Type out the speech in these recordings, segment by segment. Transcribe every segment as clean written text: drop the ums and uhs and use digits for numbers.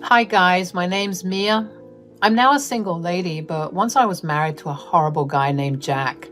Hi guys, my name's Mia. I'm now a single lady, but once I was married to a horrible guy named Jack.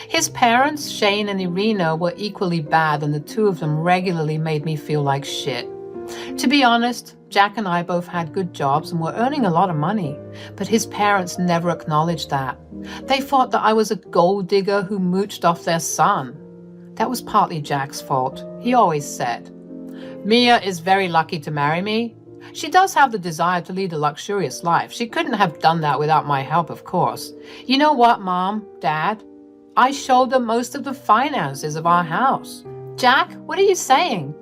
His parents, Shane and Irina, were equally bad, and the two of them regularly made me feel like shit. To be honest, Jack and I both had good jobs and were earning a lot of money, but his parents never acknowledged that. They thought that I was a gold digger who mooched off their son. That was partly Jack's fault. He always said, "Mia is very lucky to marry me. She does have the desire to lead a luxurious life. She couldn't have done that without my help, of course. You know what, Mom, Dad? I showed them most of the finances of our house." "Jack, what are you saying?"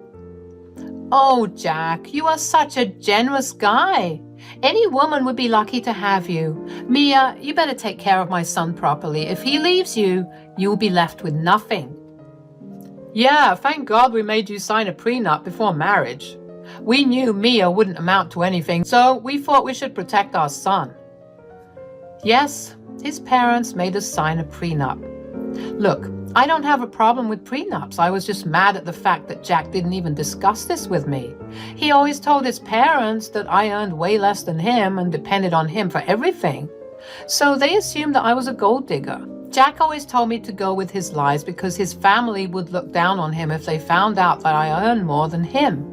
"Oh, Jack, you are such a generous guy. Any woman would be lucky to have you. Mia, you better take care of my son properly. If he leaves you, you will be left with nothing." "Yeah, thank God we made you sign a prenup before marriage. We knew Mia wouldn't amount to anything, so we thought we should protect our son." Yes, his parents made us sign a prenup. Look, I don't have a problem with prenups. I was just mad at the fact that Jack didn't even discuss this with me. He always told his parents that I earned way less than him and depended on him for everything. So they assumed that I was a gold digger. Jack always told me to go with his lies because his family would look down on him if they found out that I earned more than him.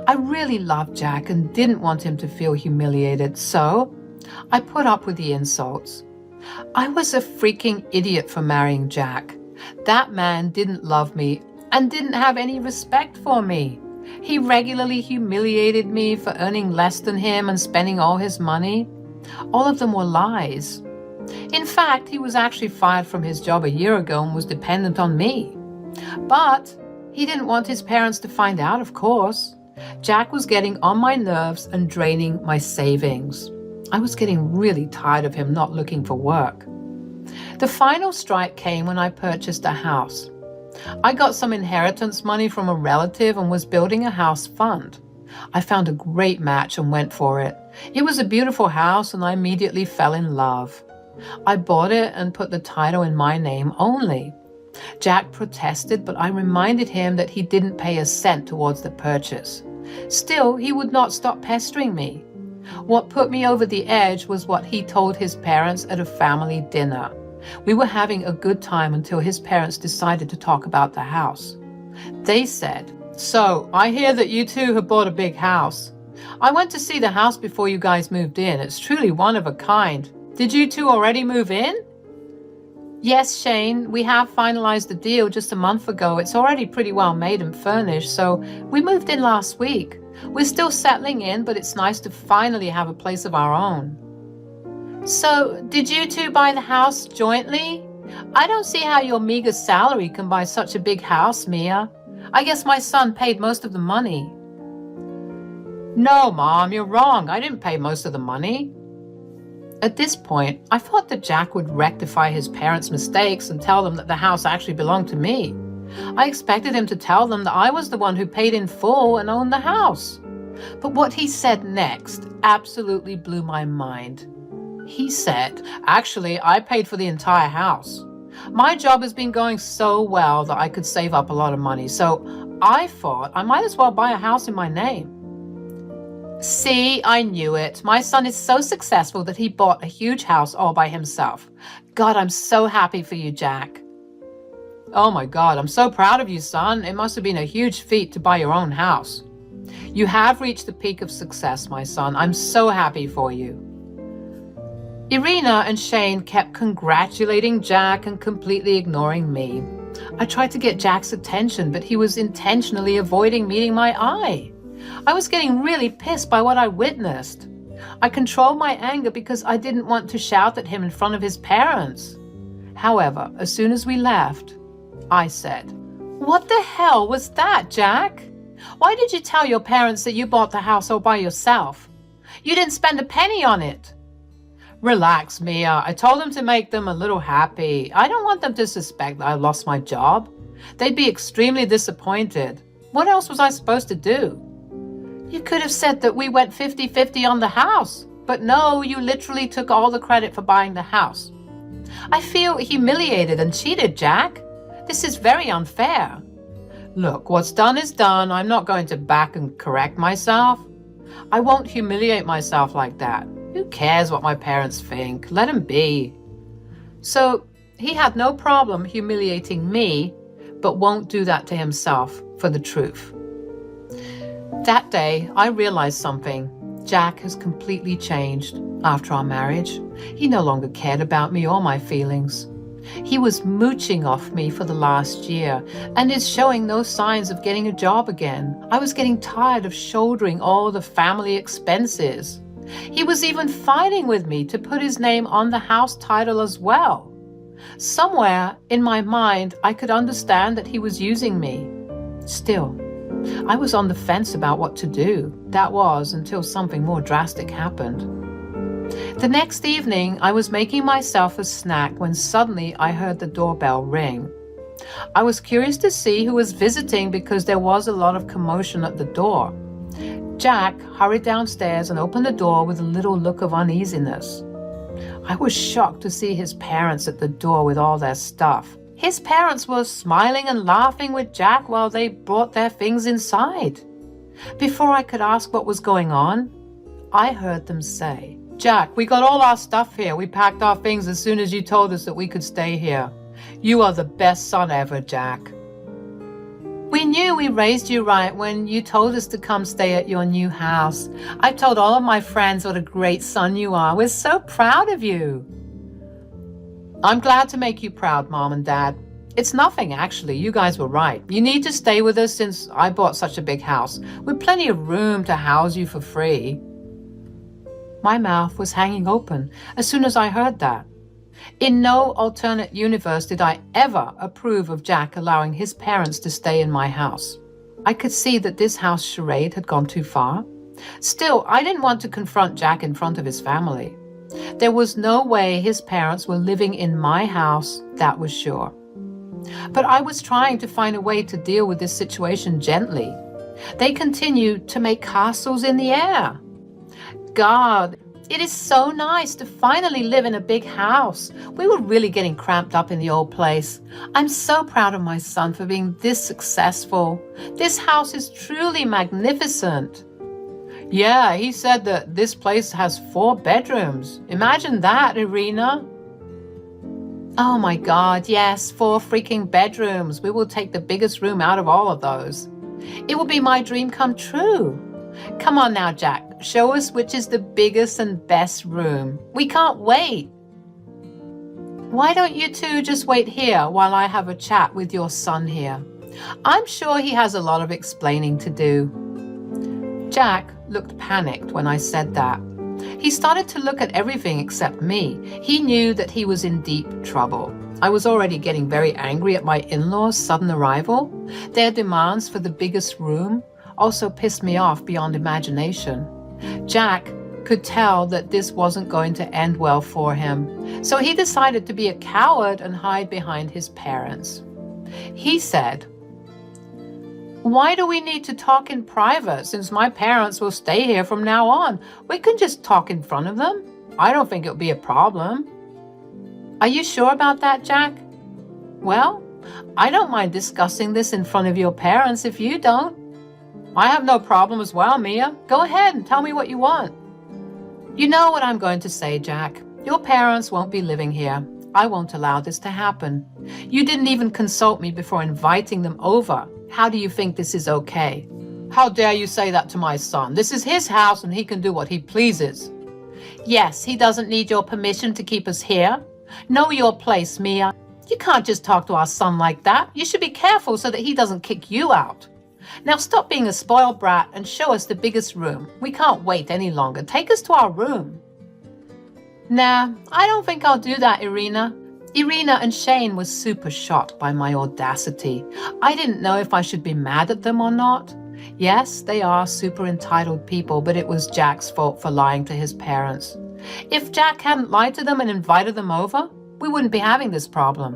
I really loved Jack and didn't want him to feel humiliated, so I put up with the insults. I was a freaking idiot for marrying Jack. That man didn't love me and didn't have any respect for me. He regularly humiliated me for earning less than him and spending all his money. All of them were lies. In fact, he was actually fired from his job a year ago and was dependent on me. But he didn't want his parents to find out, of course. Jack was getting on my nerves and draining my savings. I was getting really tired of him not looking for work. The final strike came when I purchased a house. I got some inheritance money from a relative and was building a house fund. I found a great match and went for it. It was a beautiful house and I immediately fell in love. I bought it and put the title in my name only. Jack protested, but I reminded him that he didn't pay a cent towards the purchase. Still, he would not stop pestering me. What put me over the edge was what he told his parents at a family dinner. We were having a good time until his parents decided to talk about the house. They said, "So, I hear that you two have bought a big house. I went to see the house before you guys moved in. It's truly one of a kind. Did you two already move in?" "Yes, Shane, we have finalized the deal just a month ago. It's already pretty well made and furnished, so we moved in last week. We're still settling in, but it's nice to finally have a place of our own." "So, did you two buy the house jointly? I don't see how your meager salary can buy such a big house, Mia. I guess my son paid most of the money." "No, Mom, you're wrong. I didn't pay most of the money." At this point, I thought that Jack would rectify his parents' mistakes and tell them that the house actually belonged to me. I expected him to tell them that I was the one who paid in full and owned the house. But what he said next absolutely blew my mind. He said, "Actually, I paid for the entire house. My job has been going so well that I could save up a lot of money, so I thought I might as well buy a house in my name." See, I knew it. My son is so successful that he bought a huge house all by himself. God, I'm so happy for you, Jack. "Oh my God, I'm so proud of you, son. It must have been a huge feat to buy your own house. You have reached the peak of success, my son. I'm so happy for you." Irina and Shane kept congratulating Jack and completely ignoring me. I tried to get Jack's attention, but he was intentionally avoiding meeting my eye. I was getting really pissed by what I witnessed. I controlled my anger because I didn't want to shout at him in front of his parents. However, as soon as we left, I said, "What the hell was that, Jack? Why did you tell your parents that you bought the house all by yourself? You didn't spend a penny on it." "Relax, Mia. I told them to make them a little happy. I don't want them to suspect that I lost my job. They'd be extremely disappointed. What else was I supposed to do?" "You could have said that we went 50-50 on the house. But no, you literally took all the credit for buying the house. I feel humiliated and cheated, Jack. This is very unfair." "Look, what's done is done. I'm not going to back and correct myself. I won't humiliate myself like that. Who cares what my parents think? Let them be. So he had no problem humiliating me, but won't do that to himself for the truth. That day, I realized something. Jack has completely changed after our marriage. He no longer cared about me or my feelings. He was mooching off me for the last year and is showing no signs of getting a job again. I was getting tired of shouldering all the family expenses. He was even fighting with me to put his name on the house title as well. Somewhere in my mind, I could understand that he was using me. Still, I was on the fence about what to do. That was until something more drastic happened. The next evening, I was making myself a snack when suddenly I heard the doorbell ring. I was curious to see who was visiting because there was a lot of commotion at the door. Jack hurried downstairs and opened the door with a little look of uneasiness. I was shocked to see his parents at the door with all their stuff. His parents were smiling and laughing with Jack while they brought their things inside. Before I could ask what was going on, I heard them say, "Jack, we got all our stuff here. We packed our things as soon as you told us that we could stay here. You are the best son ever, Jack. We knew we raised you right when you told us to come stay at your new house. I've told all of my friends what a great son you are. We're so proud of you." "I'm glad to make you proud, Mom and Dad. It's nothing, actually. You guys were right. You need to stay with us since I bought such a big house, with plenty of room to house you for free." My mouth was hanging open as soon as I heard that. In no alternate universe did I ever approve of Jack allowing his parents to stay in my house. I could see that this house charade had gone too far. Still, I didn't want to confront Jack in front of his family. There was no way his parents were living in my house, that was sure. But I was trying to find a way to deal with this situation gently. They continued to make castles in the air. God, it is so nice to finally live in a big house. We were really getting cramped up in the old place. I'm so proud of my son for being this successful. This house is truly magnificent. Yeah, he said that this place has 4 bedrooms. Imagine that, Irina. Oh my God, yes, 4 freaking bedrooms. We will take the biggest room out of all of those. It will be my dream come true. Come on now, Jack. Show us which is the biggest and best room. We can't wait. Why don't you two just wait here while I have a chat with your son here? I'm sure he has a lot of explaining to do. Jack looked panicked when I said that. He started to look at everything except me. He knew that he was in deep trouble. I was already getting very angry at my in-laws' sudden arrival. Their demands for the biggest room also pissed me off beyond imagination. Jack could tell that this wasn't going to end well for him, so he decided to be a coward and hide behind his parents. He said, "Why do we need to talk in private since my parents will stay here from now on? We can just talk in front of them. I don't think it'll be a problem." "Are you sure about that, Jack?" "Well, I don't mind discussing this in front of your parents if you don't." "I have no problem as well, Mia. Go ahead and tell me what you want." "You know what I'm going to say, Jack. Your parents won't be living here. I won't allow this to happen. You didn't even consult me before inviting them over. How do you think this is okay?" "How dare you say that to my son? This is his house and he can do what he pleases." "Yes, he doesn't need your permission to keep us here. Know your place, Mia. You can't just talk to our son like that. You should be careful so that he doesn't kick you out. Now stop being a spoiled brat and show us the biggest room. We can't wait any longer. Take us to our room." "Nah, I don't think I'll do that, Irina." Irina and Shane were super shocked by my audacity. I didn't know if I should be mad at them or not. Yes, they are super entitled people, but it was Jack's fault for lying to his parents. If Jack hadn't lied to them and invited them over, we wouldn't be having this problem.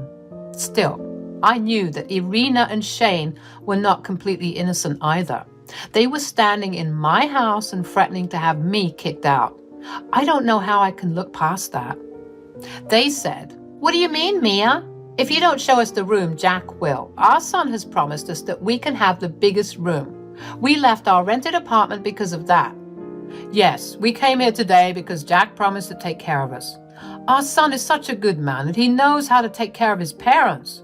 Still, I knew that Irina and Shane were not completely innocent either. They were standing in my house and threatening to have me kicked out. I don't know how I can look past that. They said, "What do you mean, Mia? If you don't show us the room, Jack will. Our son has promised us that we can have the biggest room. We left our rented apartment because of that." Yes, we came here today because Jack promised to take care of us. Our son is such a good man that he knows how to take care of his parents.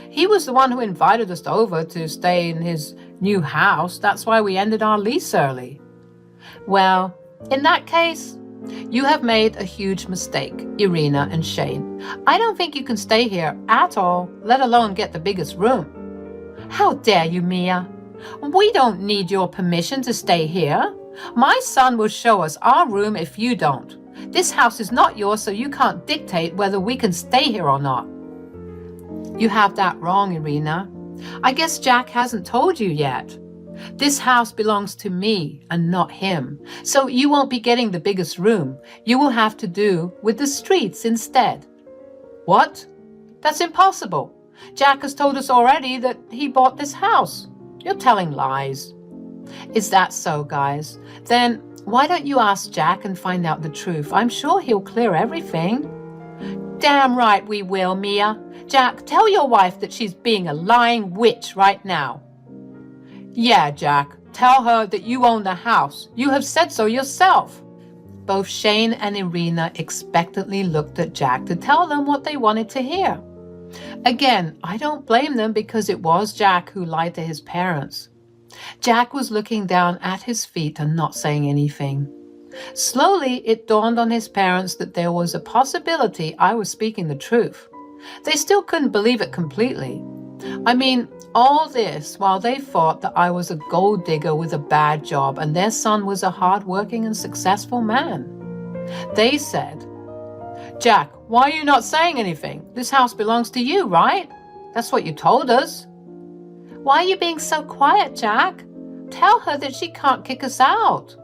He was the one who invited us over to stay in his new house. That's why we ended our lease early. Well, in that case, you have made a huge mistake, Irina and Shane. I don't think you can stay here at all, let alone get the biggest room. How dare you, Mia? We don't need your permission to stay here. My son will show us our room if you don't. This house is not yours, so you can't dictate whether we can stay here or not. You have that wrong, Irina. I guess Jack hasn't told you yet. This house belongs to me and not him, so you won't be getting the biggest room. You will have to do with the streets instead. What? That's impossible. Jack has told us already that he bought this house. You're telling lies. Is that so, guys? Then why don't you ask Jack and find out the truth? I'm sure he'll clear everything. Damn right we will, Mia. Jack, tell your wife that she's being a lying witch right now. Yeah, Jack, tell her that you own the house. You have said so yourself. Both Shane and Irina expectantly looked at Jack to tell them what they wanted to hear. Again, I don't blame them because it was Jack who lied to his parents. Jack was looking down at his feet and not saying anything. Slowly, it dawned on his parents that there was a possibility I was speaking the truth. They still couldn't believe it completely. I mean, all this while they thought that I was a gold digger with a bad job and their son was a hard-working and successful man. They said, Jack, why are you not saying anything? This house belongs to you, right? That's what you told us. Why are you being so quiet, Jack? Tell her that she can't kick us out.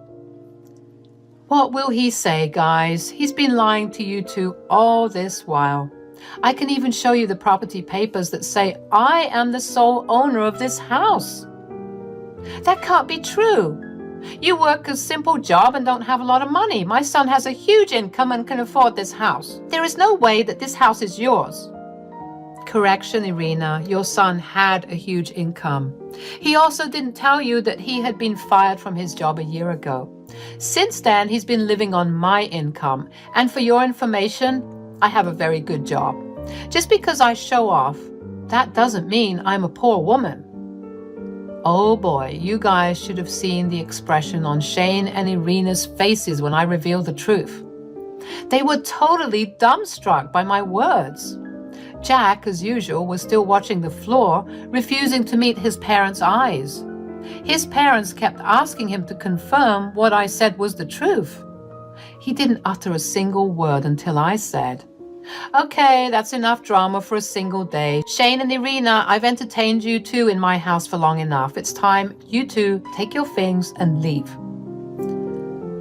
What will he say, guys? He's been lying to you two all this while. I can even show you the property papers that say I am the sole owner of this house. That can't be true. You work a simple job and don't have a lot of money. My son has a huge income and can afford this house. There is no way that this house is yours. Correction, Irina, your son had a huge income. He also didn't tell you that he had been fired from his job a year ago. Since then, he's been living on my income. And for your information, I have a very good job. Just because I show off, that doesn't mean I'm a poor woman. Oh boy, you guys should have seen the expression on Shane and Irina's faces when I revealed the truth. They were totally dumbstruck by my words. Jack, as usual, was still watching the floor, refusing to meet his parents' eyes. His parents kept asking him to confirm what I said was the truth. He didn't utter a single word until I said, Okay, that's enough drama for a single day. Shane and Irina, I've entertained you two in my house for long enough. It's time you two take your things and leave.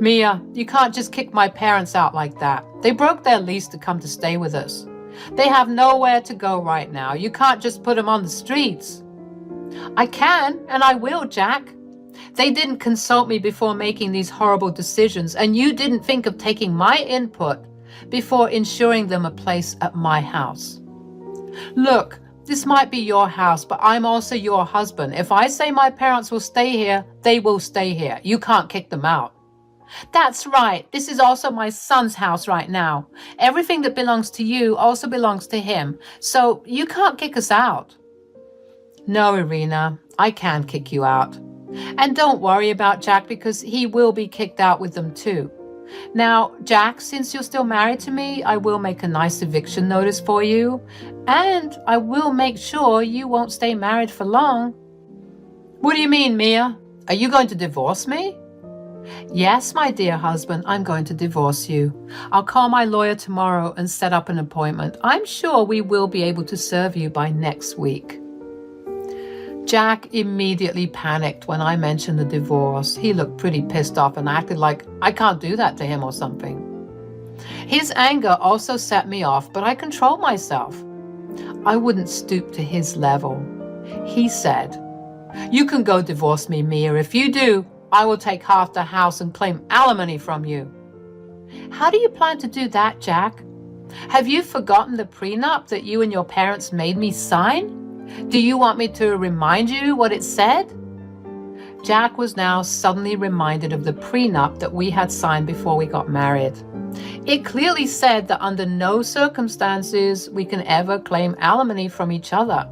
Mia, you can't just kick my parents out like that. They broke their lease to come to stay with us. They have nowhere to go right now. You can't just put them on the streets. I can, and I will, Jack. They didn't consult me before making these horrible decisions, and you didn't think of taking my input before ensuring them a place at my house. Look, this might be your house, but I'm also your husband. If I say my parents will stay here, they will stay here. You can't kick them out. That's right. This is also my son's house right now. Everything that belongs to you also belongs to him, so you can't kick us out. No, Irina, I can kick you out. And don't worry about Jack because he will be kicked out with them too. Now, Jack, since you're still married to me, I will make a nice eviction notice for you, and I will make sure you won't stay married for long. What do you mean, Mia? Are you going to divorce me? Yes, my dear husband, I'm going to divorce you. I'll call my lawyer tomorrow and set up an appointment. I'm sure we will be able to serve you by next week. Jack immediately panicked when I mentioned the divorce. He looked pretty pissed off and acted like I can't do that to him or something. His anger also set me off, but I controlled myself. I wouldn't stoop to his level. He said, You can go divorce me, Mia. If you do, I will take half the house and claim alimony from you. How do you plan to do that, Jack? Have you forgotten the prenup that you and your parents made me sign? Do you want me to remind you what it said? Jack was now suddenly reminded of the prenup that we had signed before we got married. It clearly said that under no circumstances we can ever claim alimony from each other.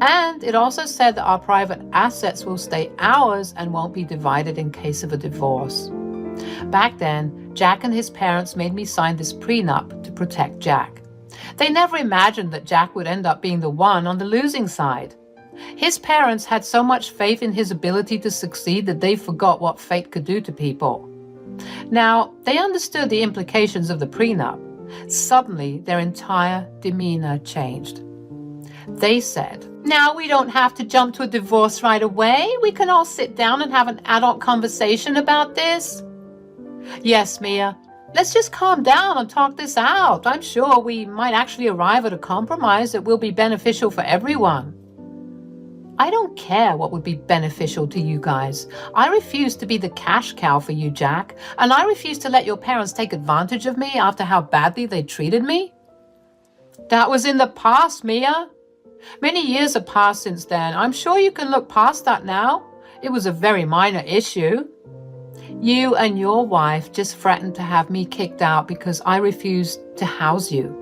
And it also said that our private assets will stay ours and won't be divided in case of a divorce. Back then, Jack and his parents made me sign this prenup to protect Jack. They never imagined that Jack would end up being the one on the losing side. His parents had so much faith in his ability to succeed that they forgot what fate could do to people. Now, they understood the implications of the prenup. Suddenly, their entire demeanor changed. They said, "Now we don't have to jump to a divorce right away. We can all sit down and have an adult conversation about this." "Yes, Mia. Let's just calm down and talk this out. I'm sure we might actually arrive at a compromise that will be beneficial for everyone." "I don't care what would be beneficial to you guys. I refuse to be the cash cow for you, Jack, and I refuse to let your parents take advantage of me after how badly they treated me." "That was in the past, Mia. Many years have passed since then. I'm sure you can look past that now. It was a very minor issue. You and your wife just threatened to have me kicked out because I refused to house you.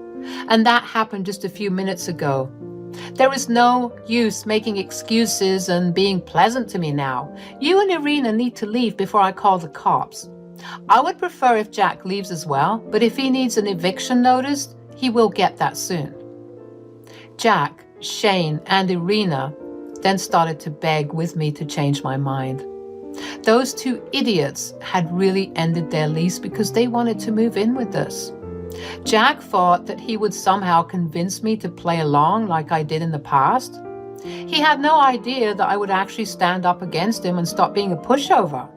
And that happened just a few minutes ago. There is no use making excuses and being pleasant to me now. You and Irina need to leave before I call the cops. I would prefer if Jack leaves as well, but if he needs an eviction notice, he will get that soon." Jack, Shane, and Irina then started to beg with me to change my mind. Those two idiots had really ended their lease because they wanted to move in with us. Jack thought that he would somehow convince me to play along like I did in the past. He had no idea that I would actually stand up against him and stop being a pushover.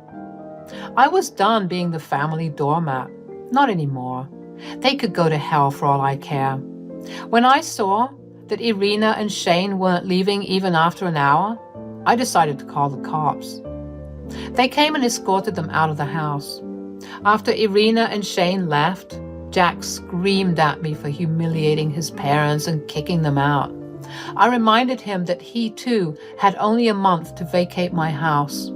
I was done being the family doormat. Not anymore. They could go to hell for all I care. When I saw that Irina and Shane weren't leaving even after an hour, I decided to call the cops. They came and escorted them out of the house. After Irina and Shane left, Jack screamed at me for humiliating his parents and kicking them out. I reminded him that he too had only a month to vacate my house.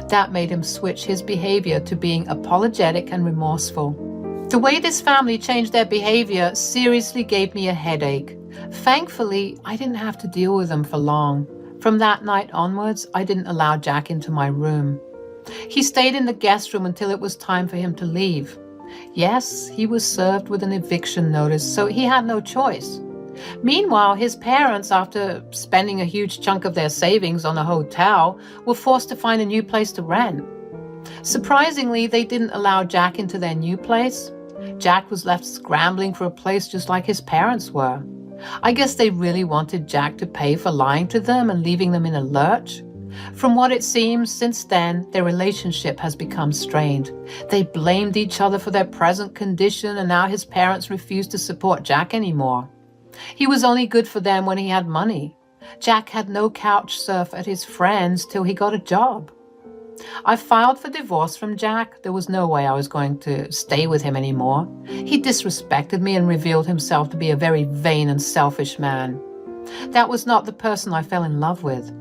That made him switch his behavior to being apologetic and remorseful. The way this family changed their behavior seriously gave me a headache. Thankfully, I didn't have to deal with them for long. From that night onwards, I didn't allow Jack into my room. He stayed in the guest room until it was time for him to leave. Yes, he was served with an eviction notice, so he had no choice. Meanwhile, his parents, after spending a huge chunk of their savings on a hotel, were forced to find a new place to rent. Surprisingly, they didn't allow Jack into their new place. Jack was left scrambling for a place just like his parents were. I guess they really wanted Jack to pay for lying to them and leaving them in a lurch. From what it seems, since then, their relationship has become strained. They blamed each other for their present condition, and now his parents refuse to support Jack anymore. He was only good for them when he had money. Jack had no couch surf at his friends till he got a job. I filed for divorce from Jack. There was no way I was going to stay with him anymore. He disrespected me and revealed himself to be a very vain and selfish man. That was not the person I fell in love with.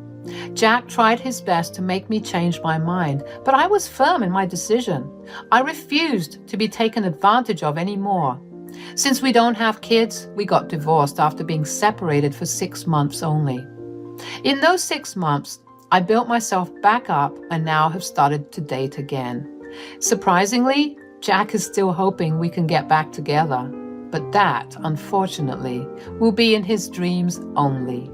Jack tried his best to make me change my mind, but I was firm in my decision. I refused to be taken advantage of anymore. Since we don't have kids, we got divorced after being separated for 6 months only. In those 6 months, I built myself back up and now have started to date again. Surprisingly, Jack is still hoping we can get back together, but that, unfortunately, will be in his dreams only.